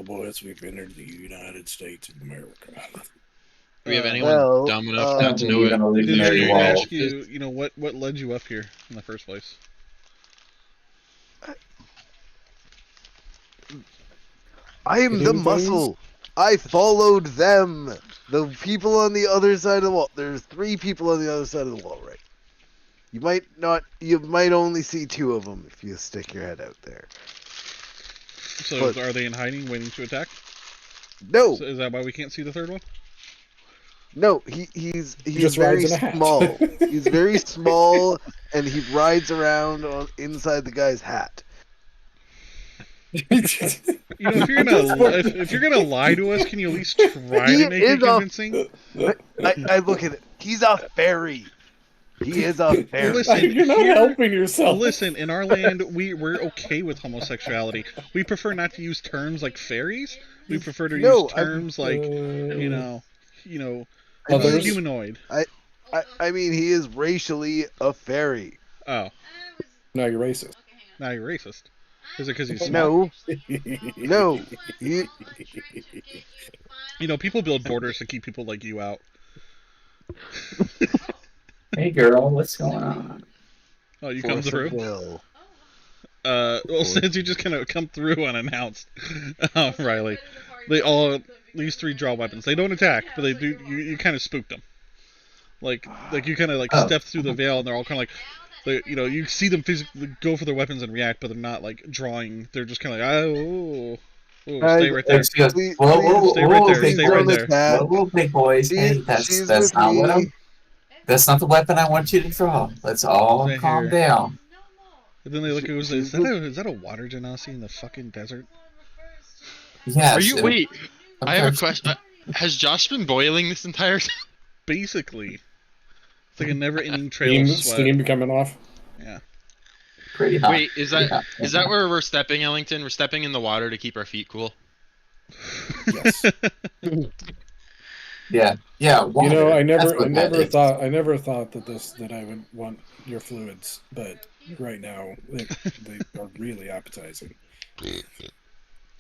boys, we've entered the United States of America. Do we have anyone Well, dumb enough not to know even a what Did illusionary we wall. ask you, what led you up here in the first place? I am the Hitting things? muscle. I followed them. The people on the other side of the wall. There's 3 people on the other side of the wall, right? You might only see 2 of them if you stick your head out there. So But- are they in hiding, waiting to attack? No, So is that why we can't see the third one? no, he's just very rides in a hat. small. He's very small, and he rides around inside the guy's hat. If you're gonna lie to us, can you at least try He to make it is a- convincing? I look at it. He's a fairy. He is a fairy. Listen, You're not helping yourself. Listen, in our land, we're okay with homosexuality. We prefer not to use terms like fairies. We prefer to use terms like, Others? humanoid. I mean, he is racially a fairy. Oh, No, you're racist. now you're racist. Is it because he's small? No, he, People build borders to keep people like you out. Hey, girl, what's going on? Oh, you come force through? of will. Since you just kind of come through unannounced, Riley, these 3 draw weapons. They don't attack, but they do. You kind of spooked them. Like you kind of step through the veil, and they're all kind of like, you see them physically go for their weapons and react, but they're not like drawing. They're just kind of like, stay right there. She goes, Please- whoa, stay right there, big stay right boys. there. Whoa, big boys. Hey, She's that's with not me. what that's not the weapon I want you to draw. Let's all Stay calm here. down. And then they look at us. Is that a water genasi in the fucking desert? Yes. Are you? Wait, I'm I have a trying- question. Has Josh been boiling this entire time? Basically, it's like a never-ending trail of sweat. Steam coming off. Yeah. Pretty hot. Wait, is that Pretty hot. where we're stepping, Ellington? We're stepping in the water to keep our feet cool. Yes. Yeah. Water. I That's never what that is. thought that I would want your fluids, but right now they are really appetizing.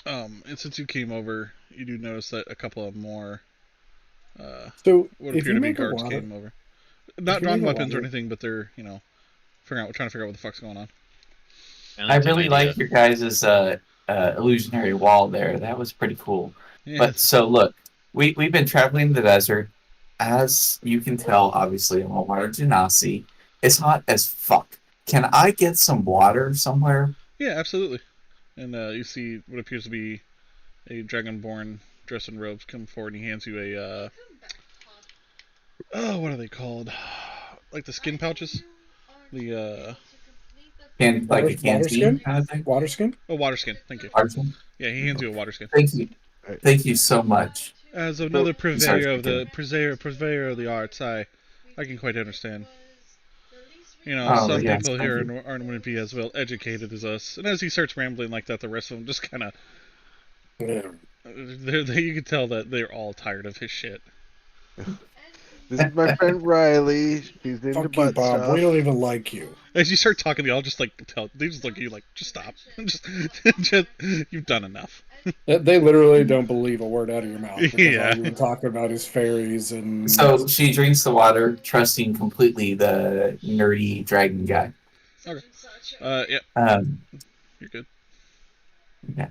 And since you came over, you do notice that a couple of more So what if appear you to be make a guards water, came over. Not if you drawing make a weapons or water- anything, but they're trying to figure out what the fuck's going on. I really like your guys' illusionary wall there. That was pretty cool. Yeah. But so look, we've been traveling the desert. As you can tell, obviously, I'm a water genasi. It's hot as fuck. Can I get some water somewhere? Yeah, absolutely. And you see what appears to be a dragonborn dressed in robes come forward, and he hands you a what are they called? Like the skin pouches? The Like a Water canteen skin? kind of thing? water skin. water skin. Thank you. Water skin? Yeah, he hands you a water skin. Thank you so much. As another sorry, purveyor of the arts, I can quite understand. Oh, Some yes, people thank here you. aren't going to be as well educated as us. And as he starts rambling like that, the rest of them just kind of, Yeah. you can tell that they're all tired of his shit. This is my friend Riley. She's into Fuck you, butt Bob. stuff. We don't even like you. As you start talking, they all just they just look at you like, just stop, just you've done enough. They literally don't believe a word out of your mouth. Because Yeah. all you were talking about is fairies and. So she drinks the water, trusting completely the nerdy dragon guy. Yeah, you're good. Yeah.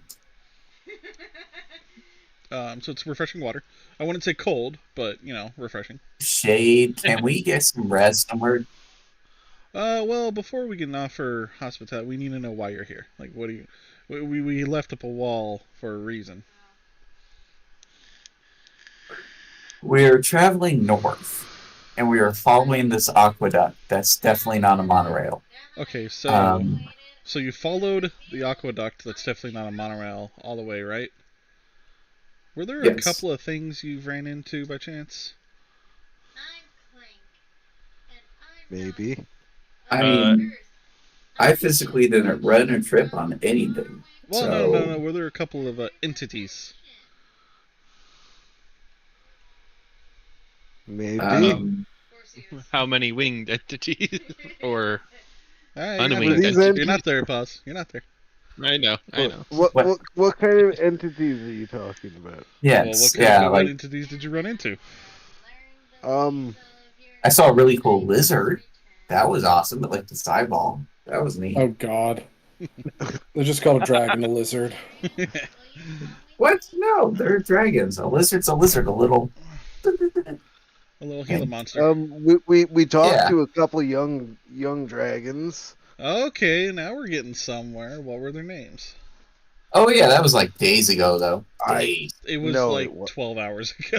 So it's refreshing water. I wouldn't say cold, but refreshing. Shade, can we get some rest somewhere? Well, before we can offer hospitality, we need to know why you're here. Like, what do you? We left up a wall for a reason. We're traveling north, and we are following this aqueduct. That's definitely not a monorail. Okay, so so you followed the aqueduct. That's definitely not a monorail all the way, right? Were there a Yes. couple of things you ran into by chance? Maybe. I mean, I physically didn't run a trip on anything. Well, so, no. Were there a couple of entities? Maybe. How many winged entities? Or You're Unwinged not there. entities. You're not there, boss. You're not there. I know. What kind of entities are you talking about? Yeah, Well, it's- what kind yeah. of Like entities did you run into? I saw a really cool lizard. That was awesome. But like the eyeball, that was neat. Oh God. They just call a dragon a lizard. What? No, they're dragons. A lizard's a lizard. A little. A little Gila monster. We talked Yeah. to a couple young dragons. Okay, now we're getting somewhere. What were their names? Oh yeah, that was like days ago though. I- Days. It was No, like it wa- 12 hours ago.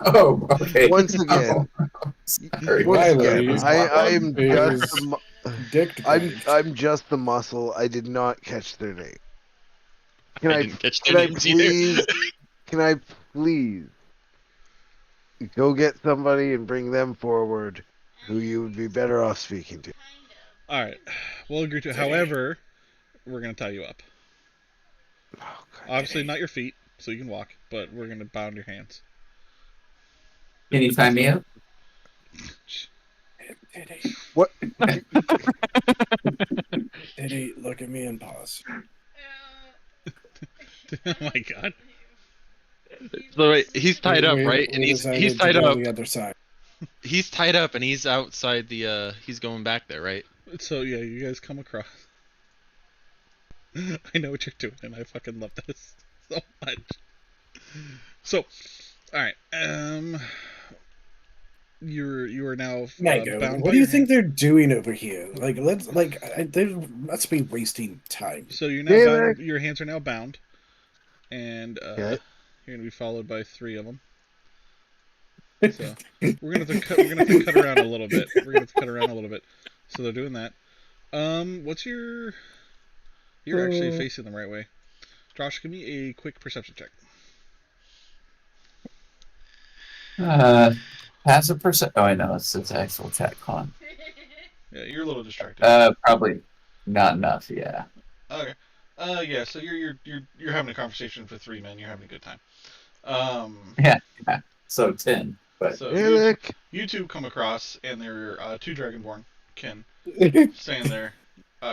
Oh, okay. Once again, Sorry. once Riley again, I am is just the, Dick. I'm just the muscle. I did not catch their name. Can I I didn't catch can their I names either. please can I please go get somebody and bring them forward who you would be better off speaking to? Alright, we'll agree to it. However, we're going to tie you up. Oh, God. Obviously, not your feet, so you can walk, but we're going to bound your hands. Can you tie me up? What? Eddie, look at me and pause. Oh my god. So wait, he's tied up, We- right? we And he's decided to tied go up. on the other side. He's tied up, and he's outside the. He's going back there, right? So, yeah, you guys come across. I know what you're doing, and I fucking love this so much. So, alright, you are now Mango, bound what by do you your think they're doing over here? Like, they must be wasting time. So you're now Hey, bound, your hands are now bound, and Okay. you're gonna be followed by 3 of them. So we're gonna have to cut around a little bit. We're gonna have to cut around a little bit. So they're doing that. What's your? You're actually facing the right way. Josh, give me a quick perception check. Passive percent. Oh, I know it's actual check. Hold on. Yeah, you're a little distracted. Probably not enough. Yeah. Okay. Yeah. So you're having a conversation for 3 men. You're having a good time. So 10. But So Hey, Nick. you two come across, and they're 2 dragonborn kin standing there,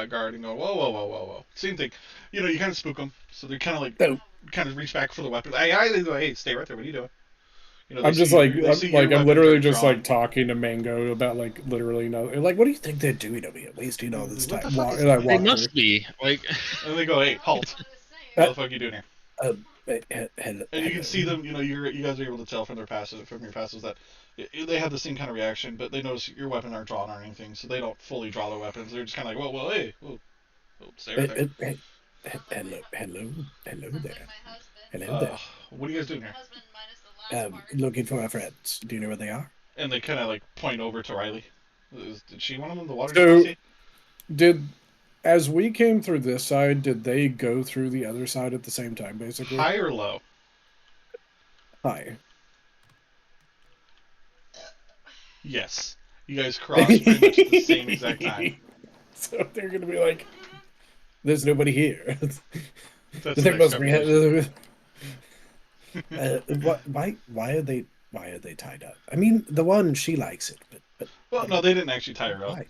guarding. Go, whoa, whoa, whoa, whoa, whoa. Same thing. You know, you kind of spook them, so they kind of like No. kind of reach back for the weapon. They go, hey, stay right there. What are you doing? You know, I'm they just see like, your- they see your I'm weapons literally are just drawn. like talking to Mango about like literally nothing. Like, what do you think they're doing over here, wasting all this What the time? fuck is And I that? They walk must be like. And they go, hey, halt. What the fuck are you doing here? hello, And you can see them. You know, you guys are able to tell from your passives that they have the same kind of reaction, but they notice your weapon aren't drawn or anything, so they don't fully draw their weapons. They're just kind of like, whoa, hey, whoa, stay right there. hello there. Hello Uh, what are you guys doing here? there. Looking for our friends. Do you know where they are? And they kind of like point over to Riley. Did she want them in the water? So- As we came through this side, did they go through the other side at the same time, basically? High or low? Hi. Yes. You guys crossed pretty much at the same exact time. So they're gonna be like, "There's nobody here." That's the There next must be. Why are they tied up? I mean, the one, she likes it, but Well, no, they didn't actually tie her up. why?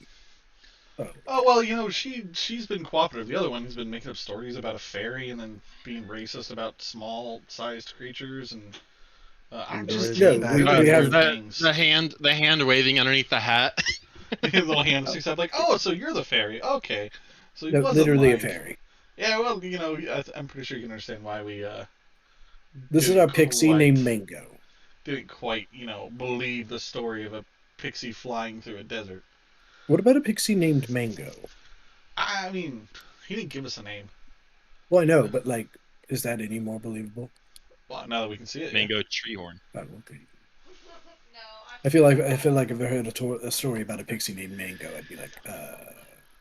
Oh, Oh well, you know, she's been cooperative. The other one has been making up stories about a fairy and then being racist about small-sized creatures, and I'm just Yeah, taking we weird have things. The hand waving underneath the hat. The little hand sticks up like, oh, so you're the fairy? Okay, so he no, wasn't literally lying. a fairy. Yeah, well, you know, I'm pretty sure you can understand why we This is didn't our pixie quite- named Mango. didn't quite, you know, believe the story of a pixie flying through a desert. What about a pixie named Mango? I mean, he didn't give us a name. Well, I know, but like, is that any more believable? Well, now that we can see it, yeah. Mango Treehorn. I don't think. I feel like if I heard a story about a pixie named Mango, I'd be like,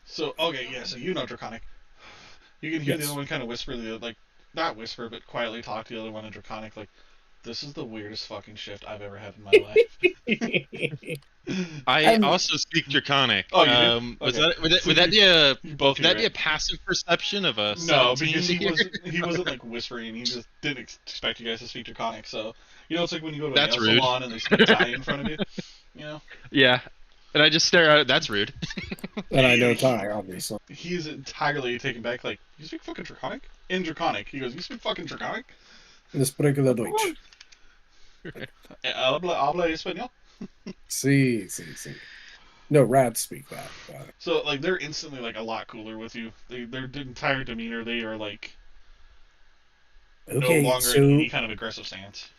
So okay, yeah. So you know Draconic. You can hear the Yes. other one kind of whisper, like not whisper, but quietly talk to the other one in Draconic, like, "This is the weirdest fucking shift I've ever had in my life." I also speak Draconic. Oh, you do? Was Okay. that So would that be a You both would that be hear a passive perception of a it. No, 17 because to hear? he wasn't like whispering. He just didn't expect you guys to speak Draconic. So you know, it's like when you go to a That's nail rude. salon and they speak Thai in front of you. You know. Yeah. And I just stare at it. That's rude. And I know Ty, obviously. He's entirely taken back. Like, you speak fucking Draconic? In Draconic, he goes, "You speak fucking Draconic?" Spreche Deutsch. Habla español. See. No, rats speak that. So like they're instantly like a lot cooler with you. Their entire demeanor, they are like Okay, no longer so in any kind of aggressive stance.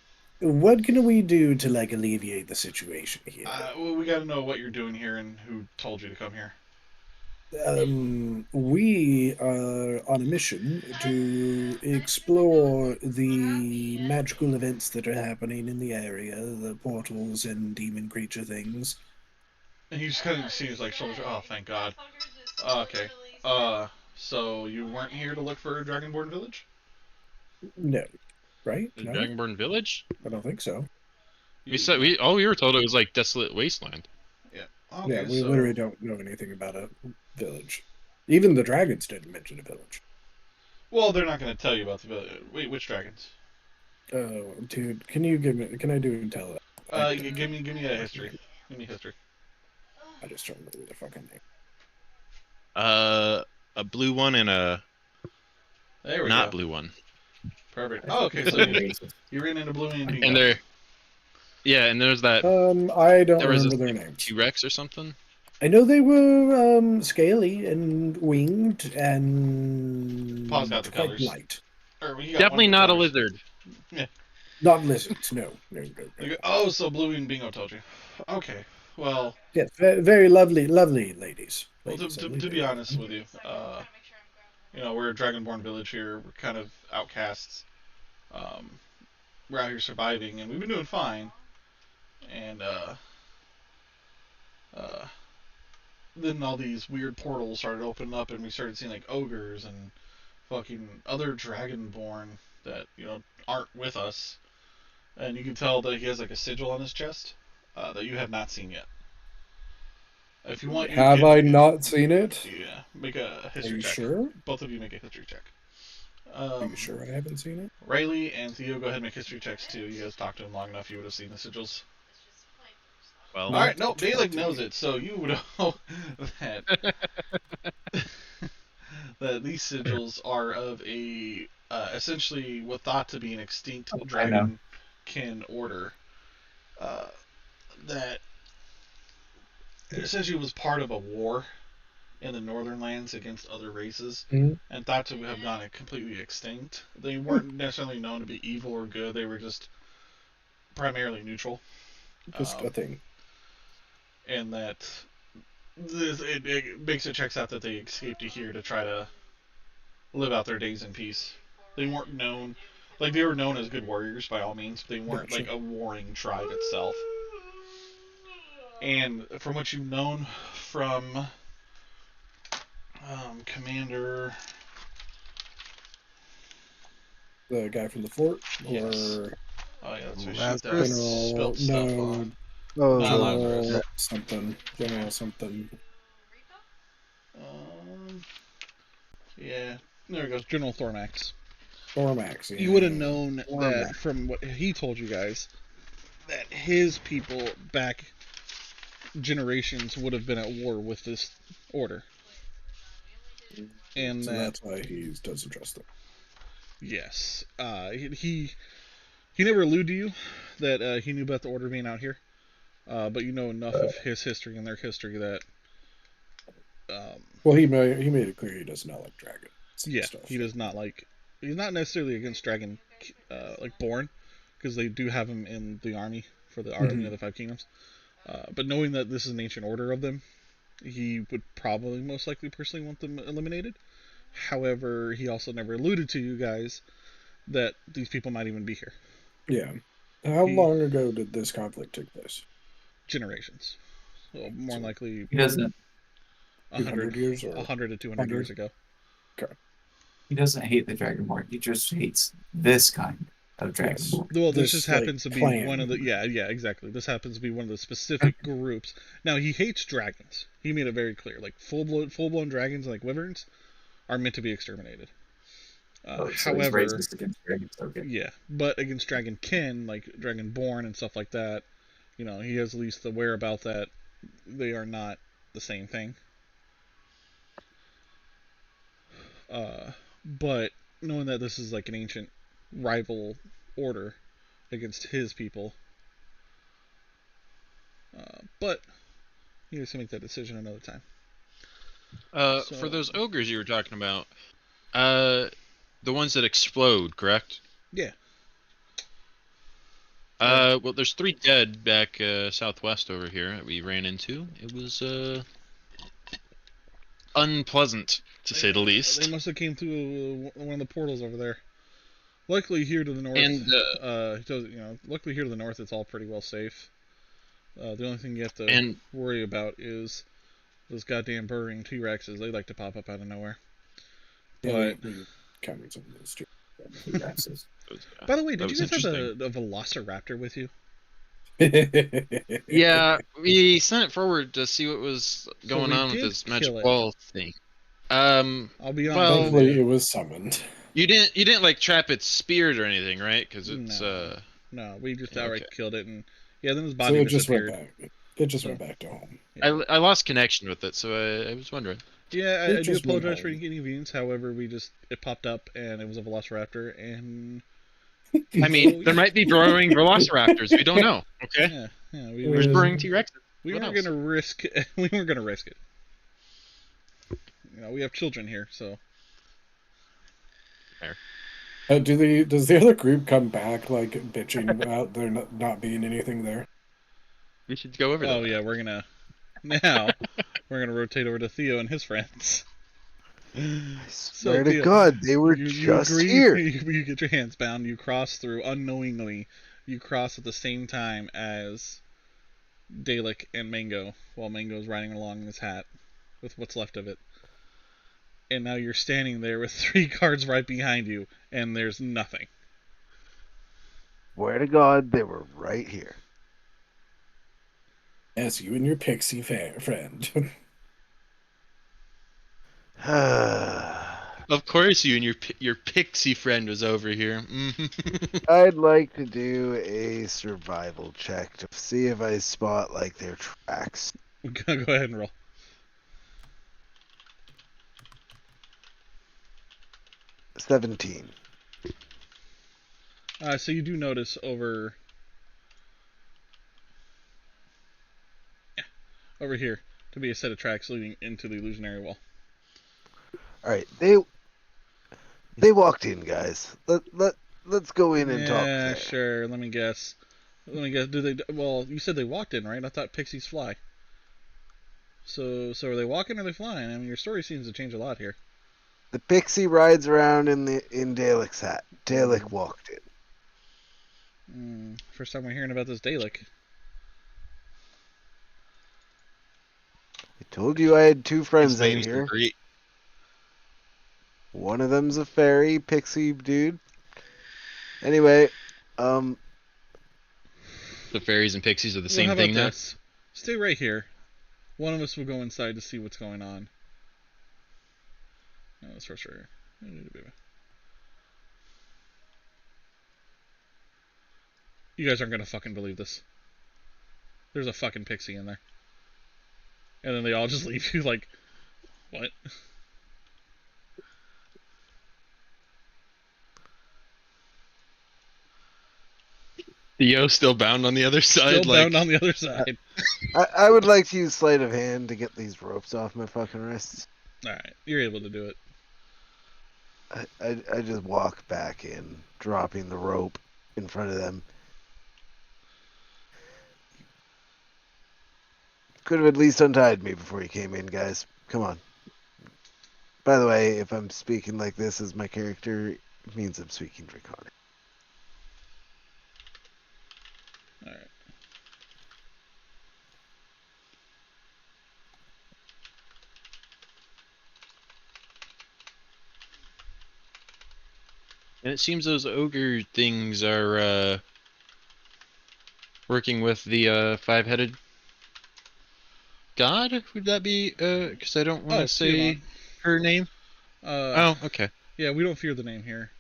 what can we do to like alleviate the situation here? Well, we got to know what you're doing here and who told you to come here. We are on a mission to explore the magical events that are happening in the area, the portals and demon creature things. And he just kind of sees like shoulders. Oh, thank God. Okay. So you weren't here to look for a Dragonborn village? No, right? The No, Dragonborn village? I don't think so. We were told it was like desolate wasteland. Yeah. Okay, Yeah, we so literally don't know anything about a village. Even the dragons didn't mention a village. well, they're not going to tell you about the village. Wait, which dragons? Oh, dude, can I do and tell that? Give me a history. Give me history. I just don't remember the fucking name. A blue one and a There we not go. blue one. Perfect. Oh, okay. So you ran into Blue and Bingo. And there, yeah, and there's that I don't there was remember a their names. T-Rex or something. I know they were scaly and winged and Paul's got the quite colors. light. Or, you got Definitely one not a colors. lizard. Not lizards. No. You go, oh, so Blue and Bingo told you. Okay. Well, Yes, very lovely ladies. well Ladies, to only be ladies. honest with you, we're a Dragonborn village here. We're kind of outcasts. We're out here surviving, and we've been doing fine. And then all these weird portals started opening up, and we started seeing like ogres and fucking other Dragonborn that aren't with us. And you can tell that he has like a sigil on his chest that you have not seen yet. If you want, you Have can I make not seen it? Yeah, make a Are history you check. sure? Both of you make a history check. Are you sure I haven't seen it? Riley and Theo, go ahead and make history checks too. You guys talked to him long enough, you would have seen the sigils. Well, All right, no, Balak knows it, so you would know that that these sigils are of a essentially what thought to be an extinct dragonkin order that essentially was part of a war in the northern lands against other races, Mhm. and thought to have gone completely extinct. They weren't necessarily known to be evil or good. They were just primarily neutral. Just a thing. And that it makes it checks out that they escaped to here to try to live out their days in peace. They weren't known, like they were known as good warriors by all means, but they weren't Gotcha. like a warring tribe itself. And from what you've known from Commander, The guy from the fort? Yes. Or oh yeah, that's right. Lazarus? Shoot that General, spelled stuff no, on. Oh, Not General Lazarus. something. General something. Yeah, there it goes. General Thormax. Thormax. Yeah. You would have known that Thormax. from what he told you guys, that his people back generations would have been at war with this order. And So that, that's why he doesn't trust them. yes, he never alluded to you that he knew about the order being out here, but you know enough of his history and their history that Well, he made it clear he does not like dragons. and yeah, stuff. he does not like. He's not necessarily against dragon, like Born, because they do have him in the army for the Army of the Five Kingdoms. But knowing that this is an ancient order of them, he would probably most likely personally want them eliminated. However, he also never alluded to you guys that these people might even be here. Yeah. How He- long ago did this conflict take place? Generations. So more than likely He doesn't. 200 years or 100 to 200 years ago. He doesn't hate the Dragonborn. He just hates this kind of Yes. Dragonborn. Well, this This, just like, happens to be clan. one of the yeah, exactly. This happens to be one of the specific groups. Now he hates dragons. He made it very clear. Like full blown dragons like wyverns are meant to be exterminated. So he's However, racist against dragons. Okay. yeah, but against dragonkin, like Dragonborn and stuff like that, he has at least the whereabout that they are not the same thing. But knowing that this is like an ancient rival order against his people, but you guys can make that decision another time. For those ogres you were talking about, the ones that explode, correct? Yeah. Well, there's 3 dead back southwest over here that we ran into. It was unpleasant, to say the least. They must have came through one of the portals over there. Luckily here to the north, luckily here to the north, it's all pretty well safe. The only thing you have to worry about is those goddamn burrowing T-Rexes. They like to pop up out of nowhere. Yeah, we countered some of those T-Rexes. By the way, did you guys have a Velociraptor with you? Yeah, we sent it forward to see what was going on with this magic ball thing. I'll be honest. Thankfully, it was summoned. You didn't like trap its spirit or anything, right? Because it's No, we just outright killed it, and then his body disappeared. It just went back to home. Yeah. I lost connection with it, so I was wondering. Yeah, I do apologize for any inconvenience. However, it popped up and it was a Velociraptor, and I mean, there might be burrowing Velociraptors. We don't know. Okay. Yeah. There's burrowing T-Rex. We weren't gonna risk. We weren't gonna risk it. We have children here, so. Fair. Does the other group come back like bitching about there not being anything there? We should go over there. Oh yeah, we're gonna rotate over to Theo and his friends. I swear to God, they were just here. You get your hands bound. You cross through unknowingly. You cross at the same time as Dalek and Mango, while Mango's riding along in his hat with what's left of it. And now you're standing there with 3 guards right behind you, and there's nothing. Swear to God, they were right here. Yes, you and your pixie friend. Of course, you and your pixie friend was over here. I'd like to do a survival check to see if I spot like their tracks. Go ahead and roll. $17. So you do notice over here to be a set of tracks leading into the illusionary wall. All right, they walked in, guys. Let's go in and talk. Yeah, sure. Let me guess. Do they? Well, you said they walked in, right? I thought pixies fly. So are they walking or are they flying? I mean, your story seems to change a lot here. The pixie rides around in Dalek's hat. Dalek walked in. First time we're hearing about this Dalek. I told you I had 2 friends in name's here. Great. One of them's a fairy pixie dude. Anyway, The fairies and pixies are the same thing now. This? Stay right here. One of us will go inside to see what's going on. No, that's for sure. You guys aren't gonna fucking believe this. There's a fucking pixie in there. And then they all just leave you like, what? Theo still bound on the other side. Still bound on the other side. I would like to use sleight of hand to get these ropes off my fucking wrists. Alright, you're able to do it. I just walk back in, dropping the rope in front of them. Could have at least untied me before you came in, guys. Come on. By the way, if I'm speaking like this as my character, it means I'm speaking Draconic. Alright. And it seems those ogre things are working with the 5-headed god. Would that be? Because I don't want to say her name. Oh, okay. Yeah, we don't fear the name here,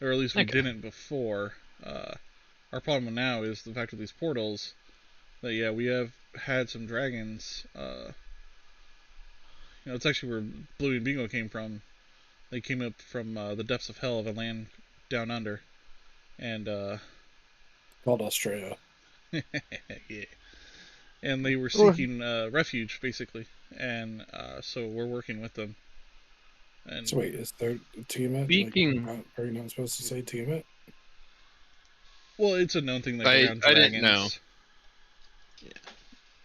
or at least we didn't before. Our problem now is the fact of these portals. But yeah, we have had some dragons. It's actually where Bluey and Bingo came from. They came up from the depths of hell of a land down under, and Called Australia. yeah, and they were Or- seeking refuge basically, and so we're working with them. And So wait, is there Tiamat? Speaking- Are you not supposed to say Tiamat? well, it's a known thing like I around dragons. didn't know.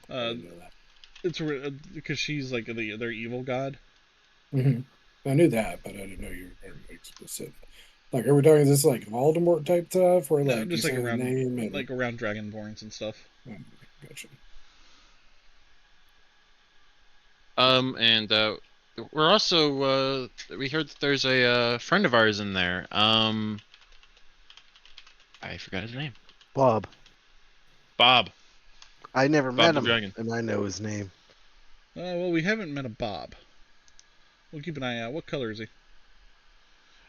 I didn't know that. It's because she's like their evil god. Hmm. I knew that, but I didn't know you were like specific. Like, are we talking this like Voldemort type stuff, or No, like just you like say the around name and like around dragonborns and stuff. oh, gotcha. And we're also we heard that there's a friend of ours in there. I forgot his name. Bob. Bob. I never Bob met the him, Dragon. and I know his name. Well, we haven't met a Bob. We'll keep an eye out. What color is he?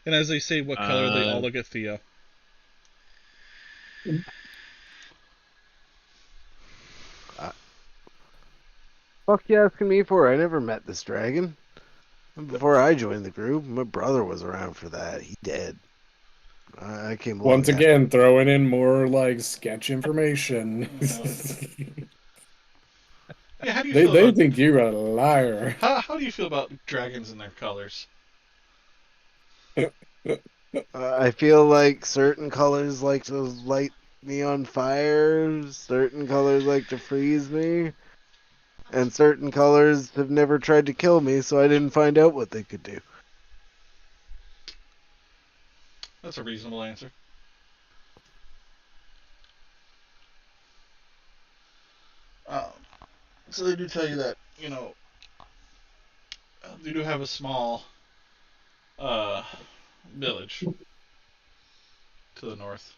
And as they say what color, they all look at Theo. Fuck you asking me for? I never met this dragon. Before I joined the group, my brother was around for that. He dead. I came along Once after. again, throwing in more like sketch information. Yeah, how do you they feel they about think you're a liar. how do you feel about dragons and their colors? I feel like certain colors like to light me on fire, certain colors like to freeze me, and certain colors have never tried to kill me, so I didn't find out what they could do. That's a reasonable answer. So they do tell you that, they do have a small village to the north,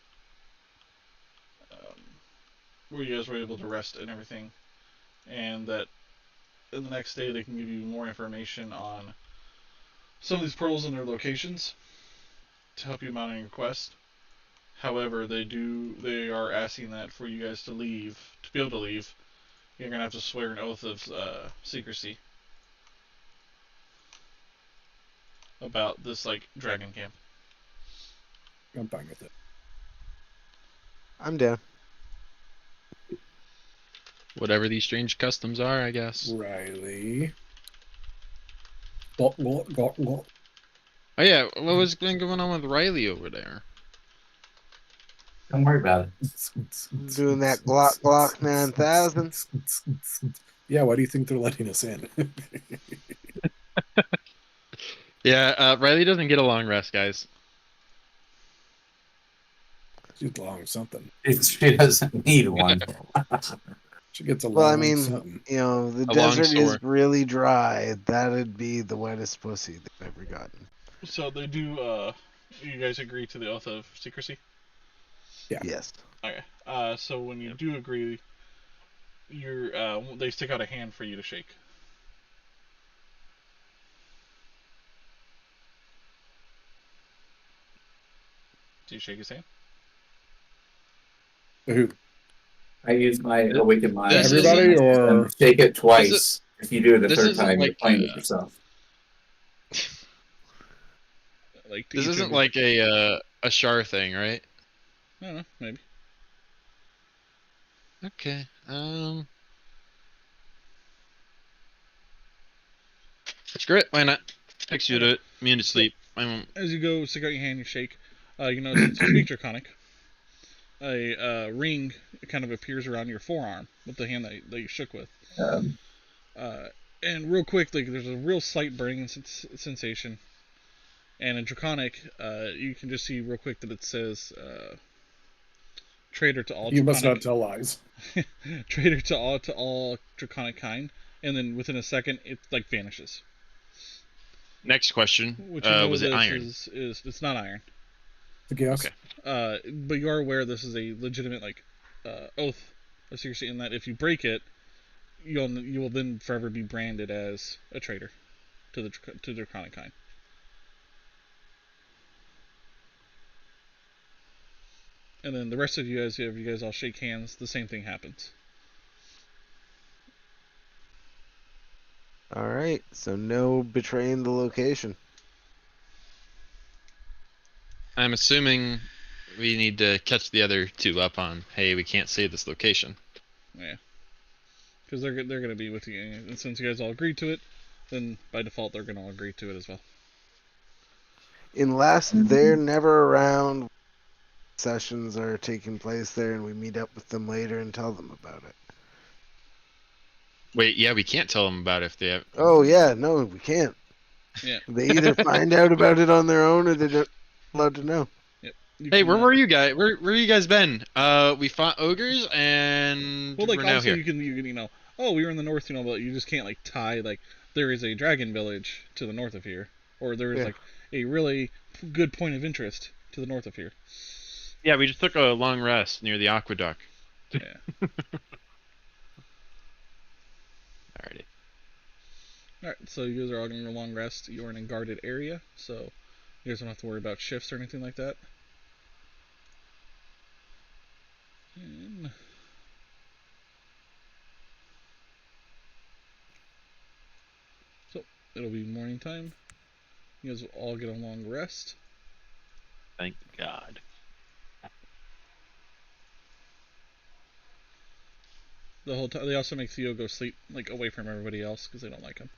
where you guys were able to rest and everything, and that in the next day they can give you more information on some of these portals and their locations to help you out on your quest. However, they are asking that for you guys to leave, to be able to leave, you're gonna have to swear an oath of secrecy about this like dragon camp. I'm fine with it. I'm down. Whatever these strange customs are, I guess. Riley. Oh yeah, what was been going on with Riley over there? Don't worry about it. Doing that Glock 9000. Yeah, why do you think they're letting us in? Yeah, Riley doesn't get a long rest, guys. She's long something. She doesn't need one. She gets a long Well, I mean, something. the A long desert is sword. really dry. That'd be the wettest pussy they've ever gotten. So they do. You guys agree to the oath of secrecy? Yeah. Yes. Okay. So when you do agree, they stick out a hand for you to shake. Do you shake his hand? Who? I use my awakened mind. This Everybody, isn't- or And shake it twice. If you do it the this third isn't time, you're like, playing with yourself. Like This each isn't of- like a Shar thing, right? I don't know, maybe. Okay. Screw it. Why not? Fix you to it. Immune to sleep. I won't. As you go stick out your hand, you shake. You notice it's speak draconic. A ring kind of appears around your forearm with the hand that you shook with. And real quick, like there's a real slight burning sensation. And in draconic, you can just see real quick that it says traitor to all you must not draconic. tell lies. Traitor to all draconic kind, and then within a second it like vanishes. Next question. Which you know Was it this iron? is it's not iron. The guess. Okay. But you are aware this is a legitimate like oath of secrecy, in that if you break it, you will then forever be branded as a traitor to the draconic kind. And then the rest of you guys, if you guys all shake hands, the same thing happens. All right, so no betraying the location. I'm assuming we need to catch the other two up on, hey, we can't say this location. Yeah. Because they're going to be with you. And since you guys all agreed to it, then by default they're going to all agree to it as well. Unless they're never around, sessions are taking place there, and we meet up with them later and tell them about it. Wait, yeah, we can't tell them about it if they have. Oh yeah, no, we can't. Yeah. They either find out about it on their own, or they're not allowed to know. Yep. Hey, where were you guys? Where you guys been? We fought ogres and Well, like we're now also here. you can oh, we were in the north, but you just can't like tie like there is a dragon village to the north of here, or there is Yeah. like a really good point of interest to the north of here. Yeah, we just took a long rest near the aqueduct. Yeah. Alrighty. All right, so you guys are all getting a long rest. You're in a guarded area, so you guys don't have to worry about shifts or anything like that. And so it'll be morning time. You guys will all get a long rest. Thank God. The whole time, they also make Theo go sleep like away from everybody else because they don't like him.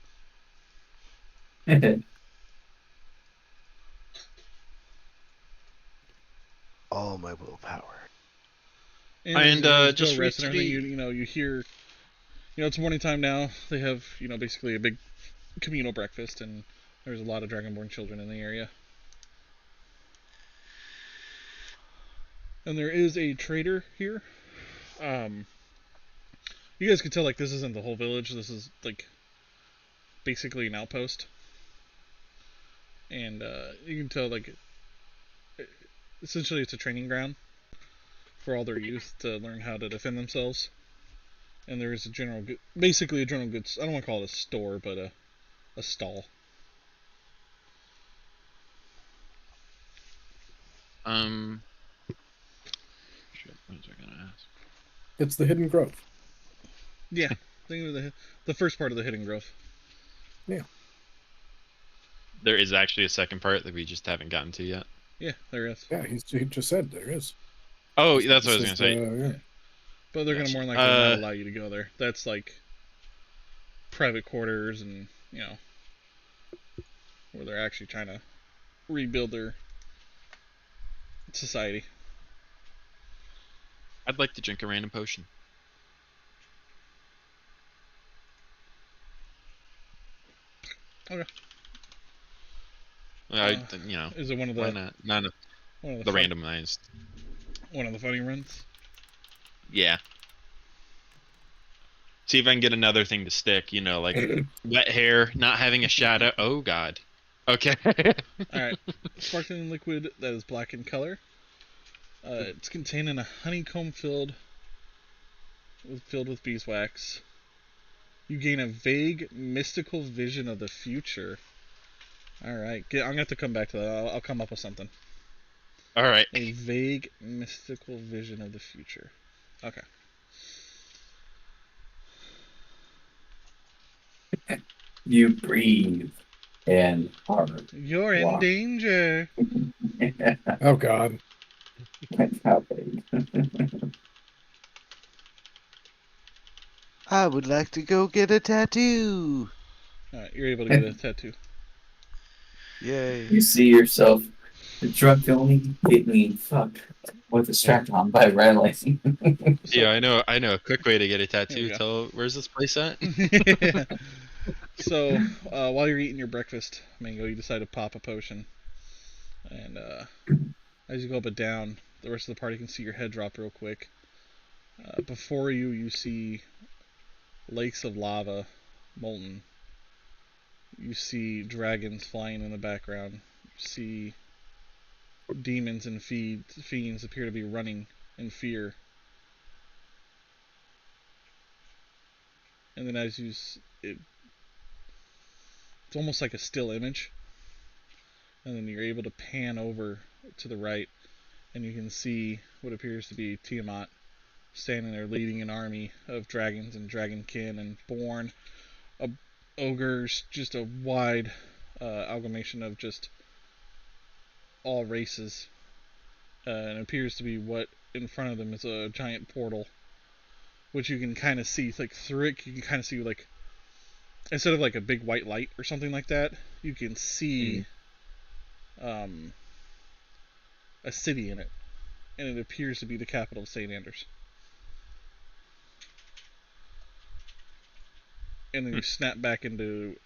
All my willpower. And, as you go just for rest and everything, UTD you hear, it's morning time now. They have basically a big communal breakfast, and there's a lot of Dragonborn children in the area. And there is a trader here. You guys can tell like this isn't the whole village. This is like basically an outpost, and you can tell like essentially it's a training ground for all their youth to learn how to defend themselves. And there is basically a general goods. I don't want to call it a store, but a stall. Shit, what was I gonna ask? It's the Hidden Grove. Yeah, think of the first part of the Hidden Grove. Yeah. There is actually a second part that we just haven't gotten to yet. Yeah, there is. Yeah, he just said there is. Oh, that's what I was gonna say. Yeah. But they're gonna more than likely not allow you to go there. That's like private quarters, and where they're actually trying to rebuild their society. I'd like to drink a random potion. Okay. Is it one of the why not? None of the randomized. One of the funny runs. Yeah. See if I can get another thing to stick. Like wet hair, not having a shadow. Oh God. Okay. All right. Sparkling liquid that is black in color. It's contained in a honeycomb filled with beeswax. You gain a vague, mystical vision of the future. All right. I'm gonna have to come back to that. I'll come up with something. All right. A vague, mystical vision of the future. Okay. You breathe and hard. You're in danger. Oh God. That's how big. I would like to go get a tattoo. Alright, you're able to get a tattoo. Yay. You see yourself drunk only getting fucked with a strap on by Riley. Yeah, I know a quick way to get a tattoo. Where's this place at? Yeah. So, while you're eating your breakfast, Mango, you decide to pop a potion. And as you go up and down, the rest of the party can see your head drop real quick. Before you see lakes of lava molten. You see dragons flying in the background. You see demons and fiends appear to be running in fear. And then as it's almost like a still image. And then you're able to pan over to the right, and you can see what appears to be Tiamat standing there leading an army of dragons and dragonkin and Born ogres, just a wide amalgamation of just all races. And it appears to be what in front of them is a giant portal, which you can kind of see, like through it, you can kind of see, like, instead of like a big white light or something like that, you can see a city in it, and it appears to be the capital of St. Anders. And then you snap back into